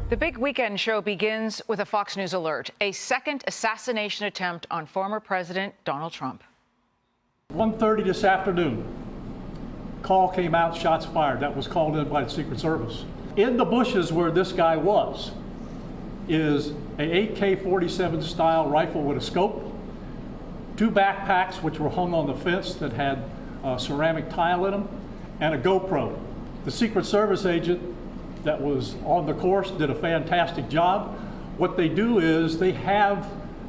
The big weekend show begins with a Fox News alert, a second assassination attempt on former President Donald Trump. 1:30 this afternoon, call came out, shots fired. That was called in by the Secret Service. In the bushes where this guy was is a AK-47 style rifle with a scope, 2 backpacks which were hung on the fence that had ceramic tile in them, and a GoPro. The Secret Service agent that was on the course did a fantastic job. What they do is they have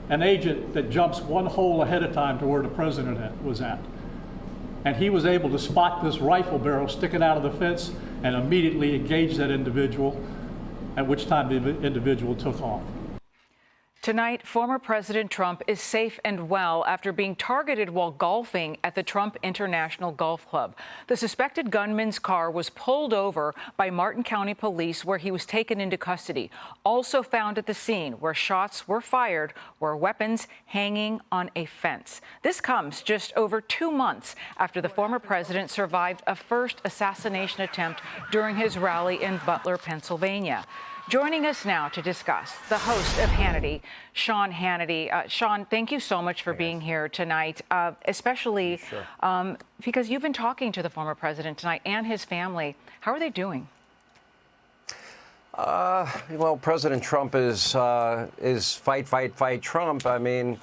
an agent that jumps one hole ahead of time to where the president was at. And he was able to spot this rifle barrel sticking out of the fence and immediately engage that individual, at which time the individual took off. Tonight, former President Trump is safe and well after being targeted while golfing at the Trump International Golf Club. The suspected gunman's car was pulled over by Martin County Police, where he was taken into custody. Also found at the scene where shots were fired were weapons hanging on a fence. This comes just over 2 months after the former president survived a first assassination attempt during his rally in Butler, Pennsylvania. Joining us now to discuss, the host of Hannity, Sean Hannity. Sean, thank you so much for being here tonight, especially because you've been talking to the former president tonight and his family. How are they doing? Well, President Trump is fight Trump. I mean,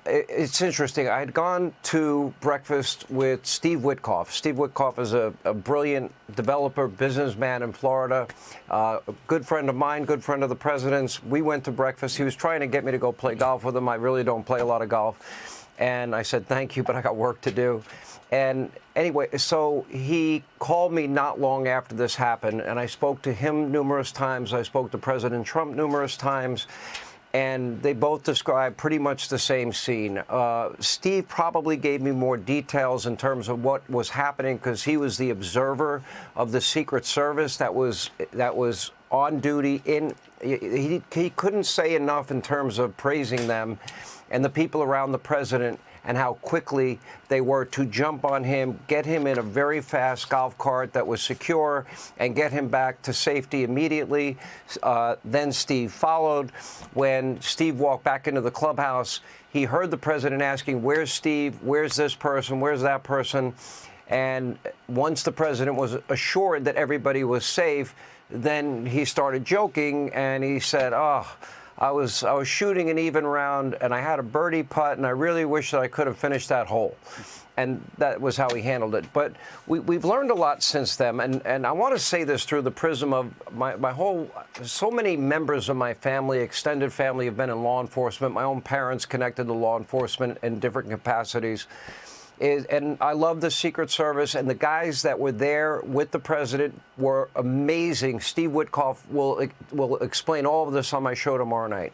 it's interesting. I had gone to breakfast with Steve Witkoff. Steve Witkoff is a brilliant developer, businessman in Florida, a good friend of mine, good friend of the president's. We went to breakfast. He was trying to get me to go play golf with him. I really don't play a lot of golf. And I said, thank you, but I got work to do. And anyway, so he called me not long after this happened, and I spoke to him numerous times. I spoke to President Trump numerous times. And they both described pretty much the same scene. Steve probably gave me more details in terms of what was happening because he was the observer of the Secret Service that was on duty. He couldn't say enough in terms of praising them and the people around the president and how quickly they were to jump on him, get him in a very fast golf cart that was secure, and get him back to safety immediately. Then Steve followed. When Steve walked back into the clubhouse, he heard the president asking, where's Steve? Where's this person? Where's that person? And once the president was assured that everybody was safe, then he started joking, and he said, I was shooting an even round, and I had a birdie putt, and I really wish that I could have finished that hole. And that was how he handled it. But we've learned a lot since then, and I want to say this through the prism of so many members of my family, extended family, have been in law enforcement. My own parents connected to law enforcement in different capacities. And I love the Secret Service, and the guys that were there with the president were amazing. Steve Witkoff will explain all of this on my show tomorrow night.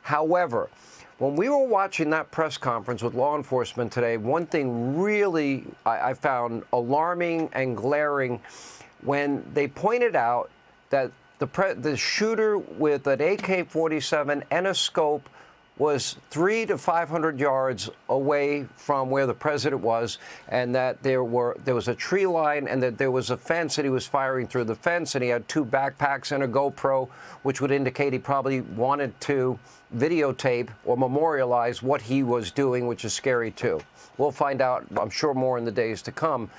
However, when we were watching that press conference with law enforcement today, one thing really I found alarming and glaring when they pointed out that the shooter with an AK-47 and a scope was 300 to 500 yards away from where the president was, and that there was a tree line, and that there was a fence, and he was firing through the fence, and he had 2 backpacks and a GoPro, which would indicate he probably wanted to videotape or memorialize what he was doing, which is scary too. We'll find out, I'm sure, more in the days to come.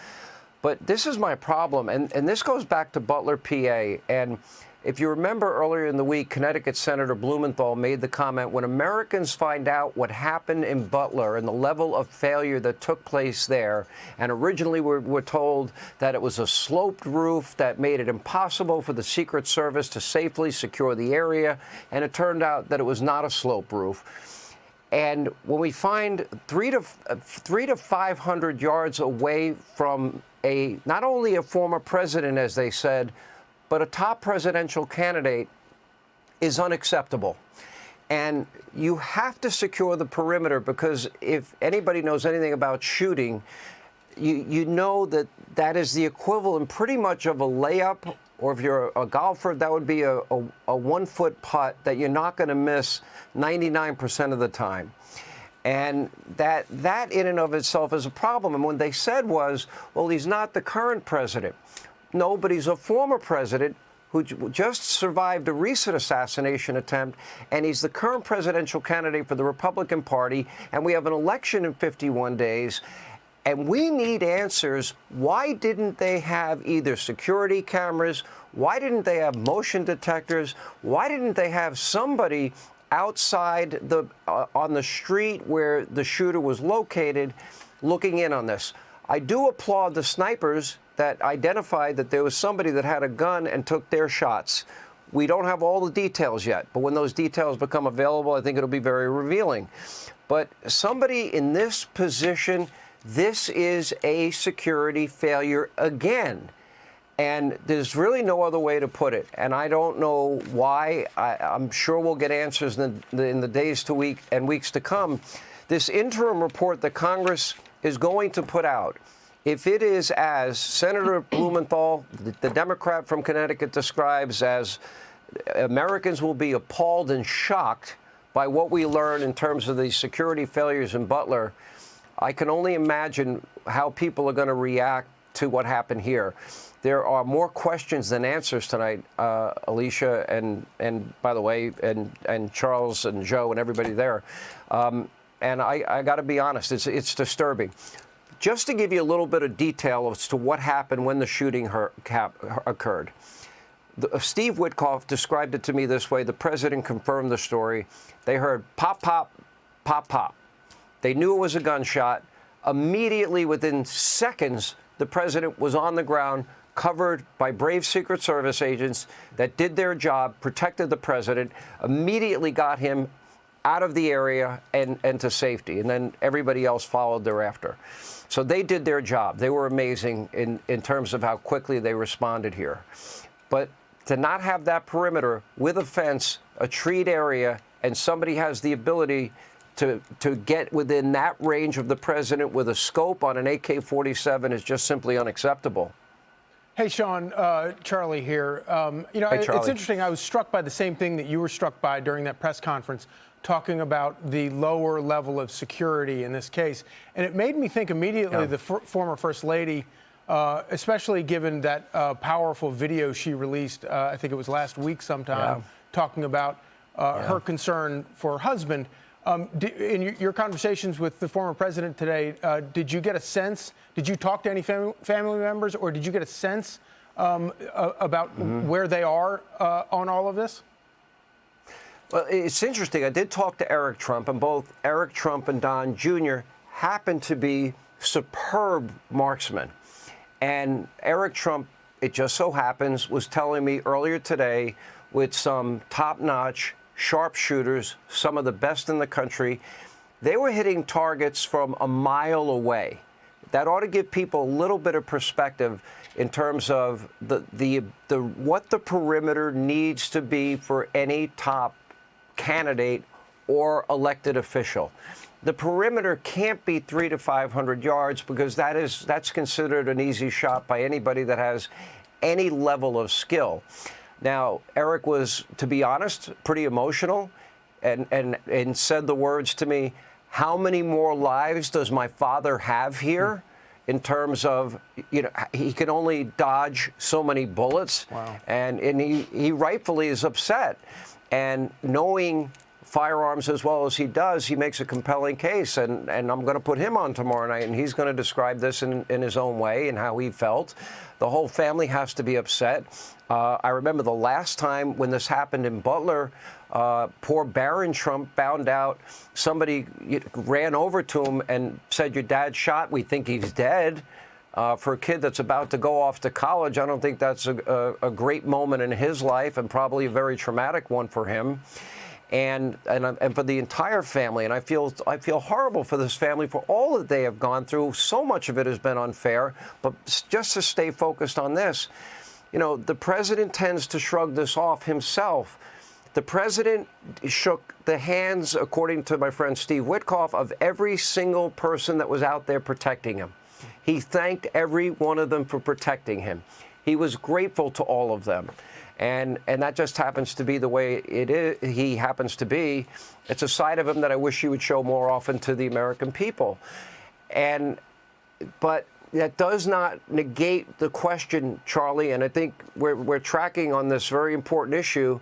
But this is my problem, and this goes back to Butler, PA, and if you remember earlier in the week, Connecticut Senator Blumenthal made the comment, when Americans find out what happened in Butler and the level of failure that took place there, and originally we're told that it was a sloped roof that made it impossible for the Secret Service to safely secure the area, and it turned out that it was not a sloped roof. And when we find 300 to 500 yards away from not only a former president, as they said, but a top presidential candidate, is unacceptable. And you have to secure the perimeter, because if anybody knows anything about shooting, you know that that is the equivalent pretty much of a layup, or if you're a golfer, that would be a 1-foot putt that you're not going to miss 99% of the time. And that in and of itself is a problem. And what they said was, well, he's not the current president. No, but he's a former president who just survived a recent assassination attempt, and he's the current presidential candidate for the Republican Party, and we have an election in 51 days. And we need answers. Why didn't they have either security cameras? Why didn't they have motion detectors? Why didn't they have somebody outside on the street where the shooter was located looking in on this? I do applaud the snipers that identified that there was somebody that had a gun and took their shots. We don't have all the details yet, but when those details become available, I think it'll be very revealing. But somebody in this position, this is a security failure again. And there's really no other way to put it. And I don't know why. I'm sure we'll get answers in the days to weeks to come. This interim report that Congress is going to put out, if it is as Senator Blumenthal, the Democrat from Connecticut, describes as Americans will be appalled and shocked by what we learn in terms of the security failures in Butler, I can only imagine how people are going to react to what happened here. There are more questions than answers tonight, Alicia, and by the way, and Charles and Joe and everybody there. And I got to be honest, it's disturbing. Just to give you a little bit of detail as to what happened when the shooting occurred. Steve Witkoff described it to me this way. The president confirmed the story. They heard pop, pop, pop, pop. They knew it was a gunshot. Immediately, within seconds, the president was on the ground, covered by brave Secret Service agents that did their job, protected the president, immediately got him out of the area and to safety. And then everybody else followed thereafter. So they did their job. They were amazing in terms of how quickly they responded here. But to not have that perimeter with a fence, a treed area, and somebody has the ability to get within that range of the president with a scope on an AK-47 is just simply unacceptable. Hey, Sean, Charlie here. Hey, Charlie. It's interesting. I was struck by the same thing that you were struck by during that press conference, talking about the lower level of security in this case. And it made me think immediately the former First Lady, especially given that powerful video she released, I think it was last week sometime, talking about her concern for her husband. In your conversations with the former president today, did you get a sense, did you talk to any family members, or did you get a sense about where they are on all of this? Well, it's interesting. I did talk to Eric Trump, and both Eric Trump and Don Jr. happen to be superb marksmen. And Eric Trump, it just so happens, was telling me earlier today with some top-notch sharpshooters, some of the best in the country, they were hitting targets from a mile away. That ought to give people a little bit of perspective in terms of what the perimeter needs to be for any top candidate or elected official. The perimeter can't be 300 to 500 yards because that's considered an easy shot by anybody that has any level of skill. Now, Eric was, to be honest, pretty emotional and said the words to me, how many more lives does my father have here? In terms of, he can only dodge so many bullets. Wow. And he rightfully is upset. And knowing firearms as well as he does, he makes a compelling case. And I'm going to put him on tomorrow night, and he's going to describe this in his own way and how he felt. The whole family has to be upset. I remember the last time when this happened in Butler, poor Barron Trump found out somebody ran over to him and said, your dad shot, we think he's dead. For a kid that's about to go off to college, I don't think that's a great moment in his life, and probably a very traumatic one for him. And for the entire family. And I feel horrible for this family for all that they have gone through. So much of it has been unfair. But just to stay focused on this, the president tends to shrug this off himself. The president shook the hands, according to my friend Steve Witkoff, of every single person that was out there protecting him. He thanked every one of them for protecting him. He was grateful to all of them. And that just happens to be the way it is. He happens to be. It's a side of him that I wish he would show more often to the American people. But that does not negate the question, Charlie, and I think we're tracking on this very important issue.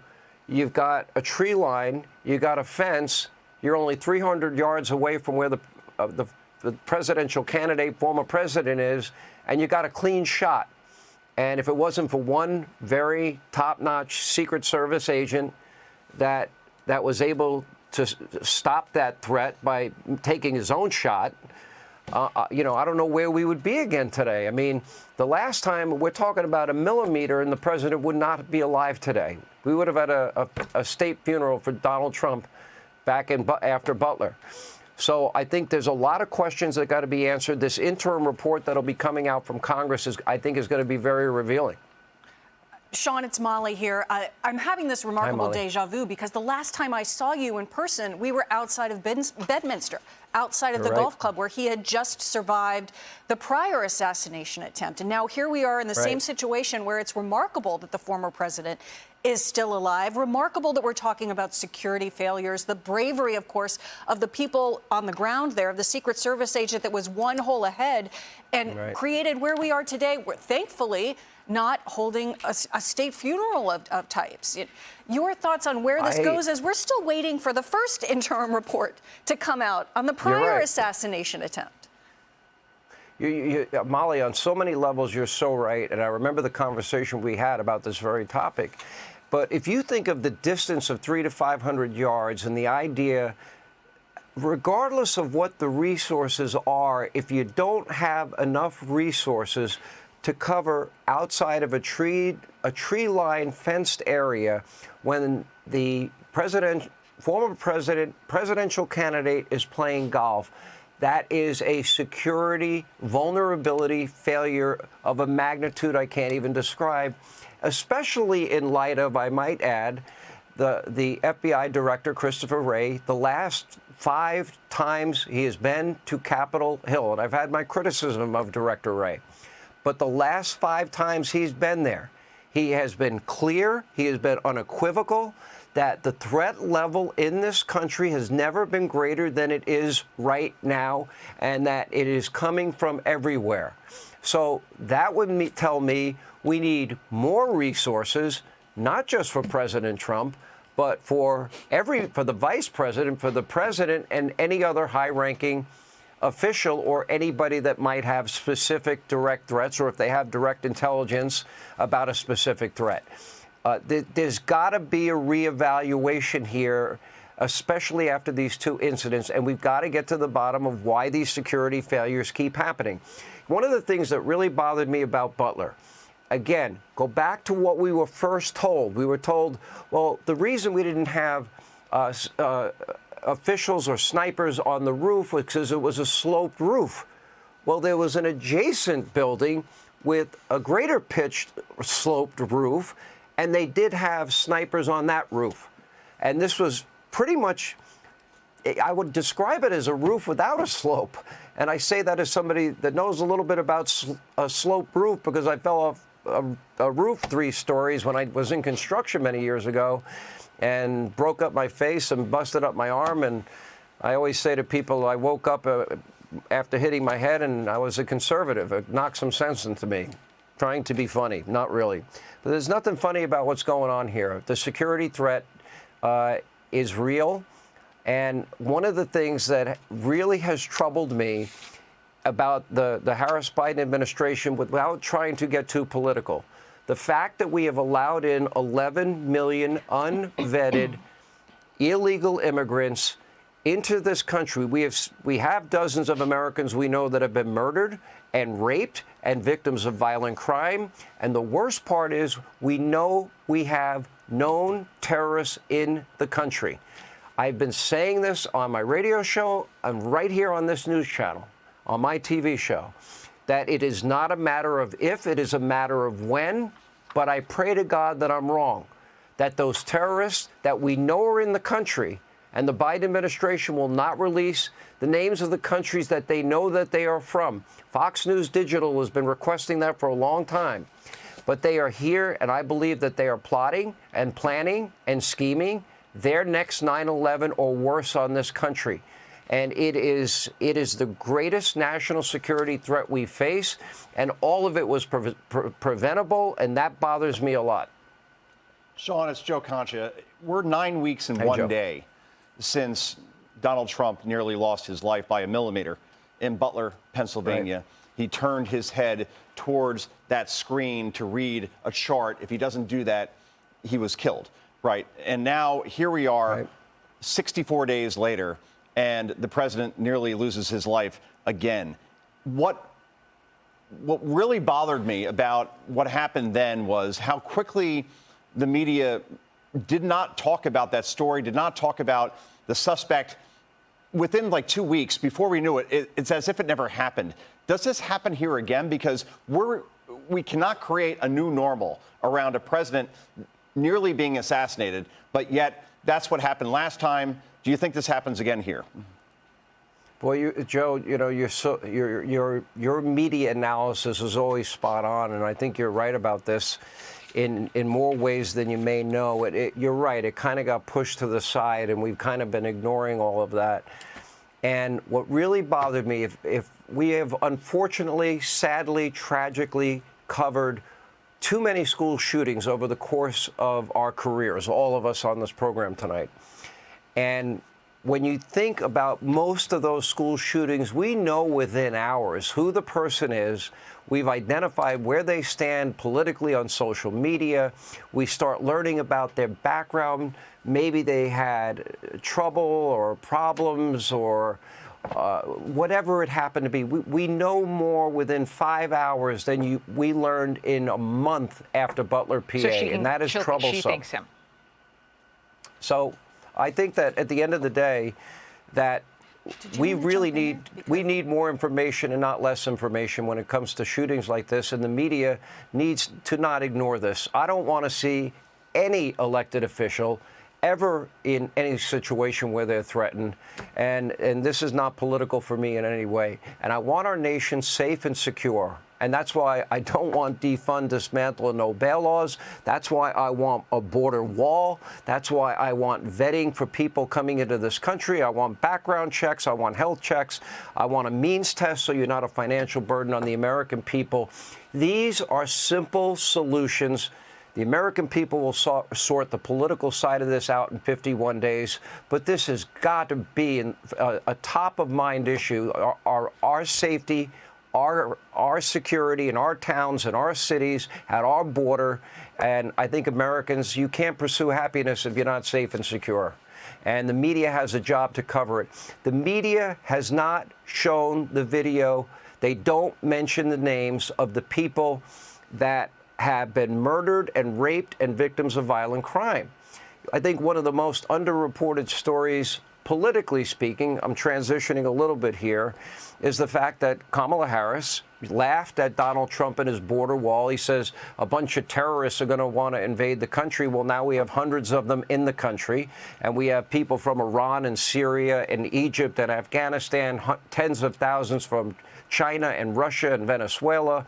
You've got a tree line, you've got a fence, you're only 300 yards away from where the presidential candidate, former president is, and you got a clean shot. And if it wasn't for one very top-notch Secret Service agent that was able to stop that threat by taking his own shot, I don't know where we would be again today. I mean, the last time we're talking about a millimeter and the president would not be alive today. We would have had a state funeral for Donald Trump back after Butler. So I think there's a lot of questions that got to be answered. This interim report that'll be coming out from Congress I think is going to be very revealing. Sean, it's Molly here. I'm having this remarkable deja vu because the last time I saw you in person, we were outside of Bedminster, outside of the golf club where he had just survived the prior assassination attempt. And now here we are in the same situation where it's remarkable that the former president is still alive. Remarkable that we're talking about security failures, the bravery, of course, of the people on the ground there, of the Secret Service agent that was one hole ahead and created where we are today. We're thankfully not holding a state funeral of types. Your thoughts on where this goes as we're still waiting for the first interim report to come out on the prior assassination attempt. Molly, on so many levels, you're so right. And I remember the conversation we had about this very topic. But if you think of the distance of 300 to 500 yards and the idea, regardless of what the resources are, if you don't have enough resources to cover outside of a tree-lined fenced area when the former presidential candidate is playing golf, that is a security vulnerability failure of a magnitude I can't even describe, especially in light of, I might add, the FBI director, Christopher Wray, the last 5 times he has been to Capitol Hill, and I've had my criticism of Director Wray, but the last 5 times he's been there, he has been clear, he has been unequivocal that the threat level in this country has never been greater than it is right now, and that it is coming from everywhere. So that would tell me we need more resources, not just for President Trump, but for the vice president, for the president, and any other high-ranking official or anybody that might have specific direct threats, or if they have direct intelligence about a specific threat. There's got to be a reevaluation here, especially after these 2 incidents, and we've got to get to the bottom of why these security failures keep happening. One of the things that really bothered me about Butler, again, go back to what we were first told. We were told, well, the reason we didn't have officials or snipers on the roof was because it was a sloped roof. Well, there was an adjacent building with a greater pitched sloped roof, and they did have snipers on that roof. And this was pretty much, I would describe it as a roof without a slope. And I say that as somebody that knows a little bit about a sloped roof because I fell off a roof 3 stories when I was in construction many years ago and broke up my face and busted up my arm. And I always say to people, I woke up after hitting my head and I was a conservative. It knocked some sense into me. Trying to be funny, not really. But there's nothing funny about what's going on here. The security threat is real. And one of the things that really has troubled me about the Harris-Biden administration, without trying to get too political, the fact that we have allowed in 11 million unvetted illegal immigrants into this country. We have dozens of Americans we know that have been murdered and raped and victims of violent crime. And the worst part is we know we have known terrorists in the country. I've been saying this on my radio show and right here on this news channel, on my TV show, that it is not a matter of if, it is a matter of when. But I pray to God that I'm wrong, that those terrorists that we know are in the country, and the Biden administration will not release the names of the countries that they know that they are from. Fox News Digital has been requesting that for a long time. But they are here, and I believe that they are plotting and planning and scheming their next 9/11 or worse on this country. And it is the greatest national security threat we face, and all of it was preventable, and that bothers me a lot. Sean, it's Joe Concha. We're 9 weeks and Hey, one Joe. day since Donald Trump nearly lost his life by a millimeter in Butler, Pennsylvania. Right. He turned his head towards that screen to read a chart. If he doesn't do that, he was killed, right? And now here we are, Right. 64 days later, and the president nearly loses his life again. What really bothered me about what happened then was how quickly the media did not talk about that story, did not talk about the suspect. Within like 2 weeks, before we knew it, it's as if it never happened. Does this happen here again? Because we cannot create a new normal around a president nearly being assassinated, but yet that's what happened last time. Do you think this happens again here? Well, Joe, your media analysis is always spot on, and I think you're right about this in more ways than you may know. You're right. It kind of got pushed to the side, and we've kind of been ignoring all of that. And what really bothered me, if we have unfortunately, sadly, tragically covered too many school shootings over the course of our careers, all of us on this program tonight. And when you think about most of those school shootings, we know within hours who the person is. We've identified where they stand politically on social media. We start learning about their background. Maybe they had trouble or problems or whatever it happened to be. We know more within 5 hours than we learned in a month after Butler, PA, and that is troublesome. She thinks him. So I think that at the end of the day, that we really need more information and not less information when it comes to shootings like this, and the media needs to not ignore this. I don't want to see any elected official ever in any situation where they're threatened, and this is not political for me in any way. And I want our nation safe and secure. And that's why I don't want defund, dismantle, and no bail laws. That's why I want a border wall. That's why I want vetting for people coming into this country. I want background checks. I want health checks. I want a means test so you're not a financial burden on the American people. These are simple solutions. The American people will sort the political side of this out in 51 days. But this has got to be a top-of-mind issue. Our safety, our security in our towns and our cities, at our border. And I think Americans, you can't pursue happiness if you're not safe and secure. And the media has a job to cover it. The media has not shown the video. They don't mention the names of the people that have been murdered and raped and victims of violent crime. I think one of the most underreported stories, politically speaking, I'm transitioning a little bit here, is the fact that Kamala Harris laughed at Donald Trump and his border wall. He says a bunch of terrorists are going to want to invade the country. Well, now we have hundreds of them in the country, and we have people from Iran and Syria and Egypt and Afghanistan, tens of thousands from China and Russia and Venezuela.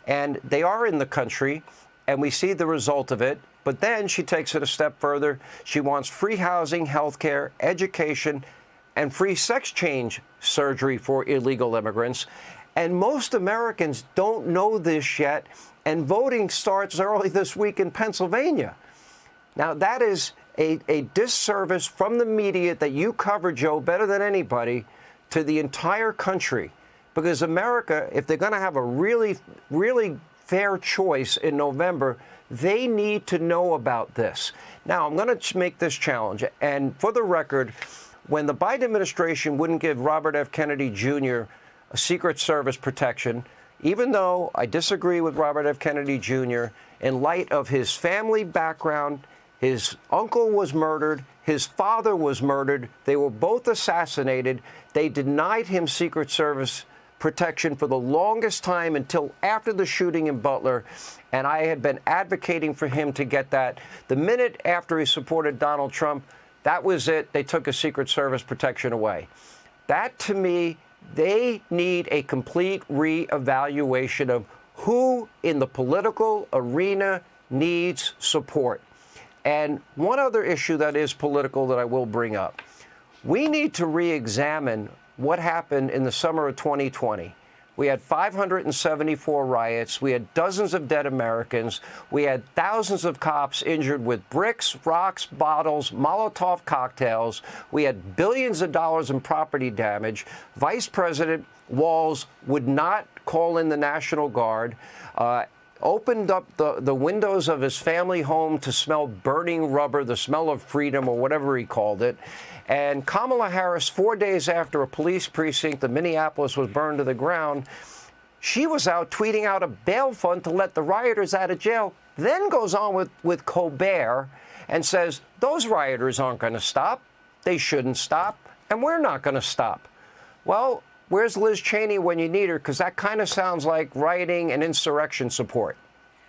And they are in the country, and we see the result of it. But then she takes it a step further. She wants free housing, health care, education, and free sex change surgery for illegal immigrants. And most Americans don't know this yet, and voting starts early this week in Pennsylvania. Now, that is a disservice from the media that you cover, Joe, better than anybody, to the entire country. Because America, if they're going to have a really, really fair choice in November, they need to know about this. Now, I'm going to make this challenge. And for the record, when the Biden administration wouldn't give Robert F. Kennedy Jr. a Secret Service protection, even though I disagree with Robert F. Kennedy Jr., in light of his family background, his uncle was murdered, his father was murdered, they were both assassinated, they denied him Secret Service protection for the longest time until after the shooting in Butler, and I had been advocating for him to get that. The minute after he supported Donald Trump, that was it. They took his Secret Service protection away. That, to me, they need a complete reevaluation of who in the political arena needs support. And one other issue that is political that I will bring up. We need to re-examine what happened in the summer of 2020. We had 574 riots. We had dozens of dead Americans. We had thousands of cops injured with bricks, rocks, bottles, Molotov cocktails. We had billions of dollars in property damage. Vice President Walz would not call in the National Guard, opened up the windows of his family home to smell burning rubber, the smell of freedom, or whatever he called it. And Kamala Harris, 4 days after a police precinct in Minneapolis was burned to the ground, she was out tweeting out a bail fund to let the rioters out of jail, then goes on with Colbert and says, those rioters aren't going to stop. They shouldn't stop. And we're not going to stop. Well, where's Liz Cheney when you need her? Because that kind of sounds like rioting and insurrection support.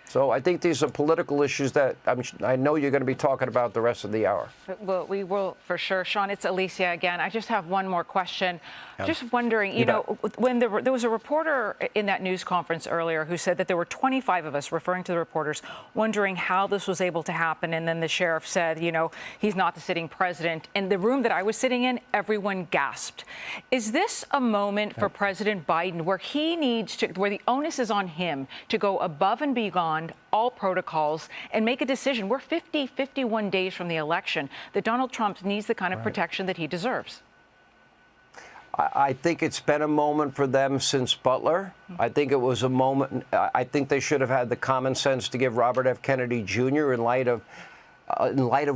So I think these are political issues that I know you're going to be talking about the rest of the hour. Well, we will for sure. Sean, it's Alicia again. I just have one more question. Just wondering, you know, when there was a reporter in that news conference earlier who said that there were 25 of us, referring to the reporters, wondering how this was able to happen. And then the sheriff said, you know, he's not the sitting president. In the room that I was sitting in, everyone gasped. Is this a moment for President Biden where he needs to, where the onus is on him to go above and beyond all protocols and make a decision? We're 51 days from the election, that Donald Trump needs the kind of protection that he deserves. I think it's been a moment for them since Butler. I think it was a moment. I think they should have had the common sense to give Robert F. Kennedy Jr. in light of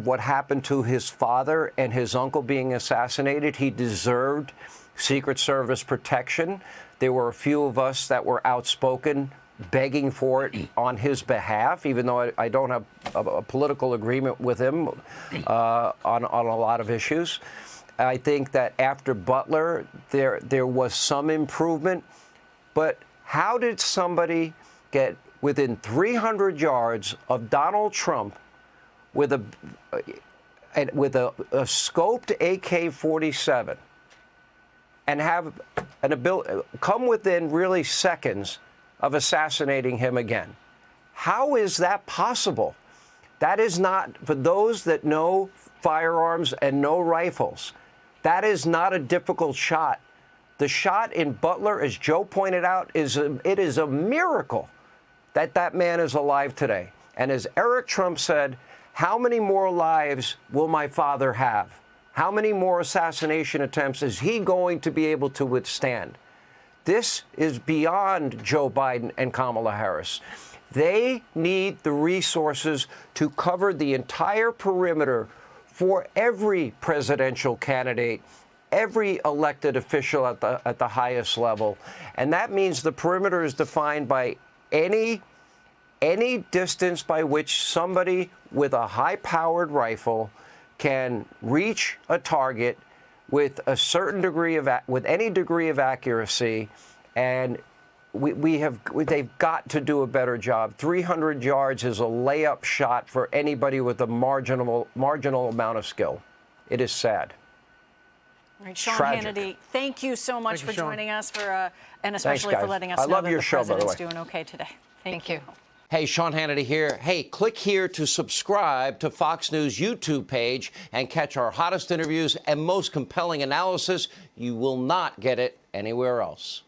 what happened to his father and his uncle being assassinated. He deserved Secret Service protection. There were a few of us that were outspoken, begging for it on his behalf, even though I don't have a political agreement with him on a lot of issues. I think that after Butler, there was some improvement. But how did somebody get within 300 yards of Donald Trump with a scoped AK-47 and have an ability come within really seconds of assassinating him again? How is that possible? That is not, for those that know firearms and know rifles, that is not a difficult shot. The shot in Butler, as Joe pointed out, it is a miracle that that man is alive today. And as Eric Trump said, how many more lives will my father have? How many more assassination attempts is he going to be able to withstand? This is beyond Joe Biden and Kamala Harris. They need the resources to cover the entire perimeter for every presidential candidate, every elected official at the highest level. And that means the perimeter is defined by any distance by which somebody with a high-powered rifle can reach a target with a certain degree of any degree of accuracy, and they've got to do a better job. 300 yards is a layup shot for anybody with a marginal amount of skill. It is sad. All right, Sean Tragic. Hannity, thank you so much for joining us, and especially Thanks, for guys. letting us I know love that your the show, by the president's way. doing okay today. Thank you. Hey, Sean Hannity here. Hey, click here to subscribe to Fox News YouTube page and catch our hottest interviews and most compelling analysis. You will not get it anywhere else.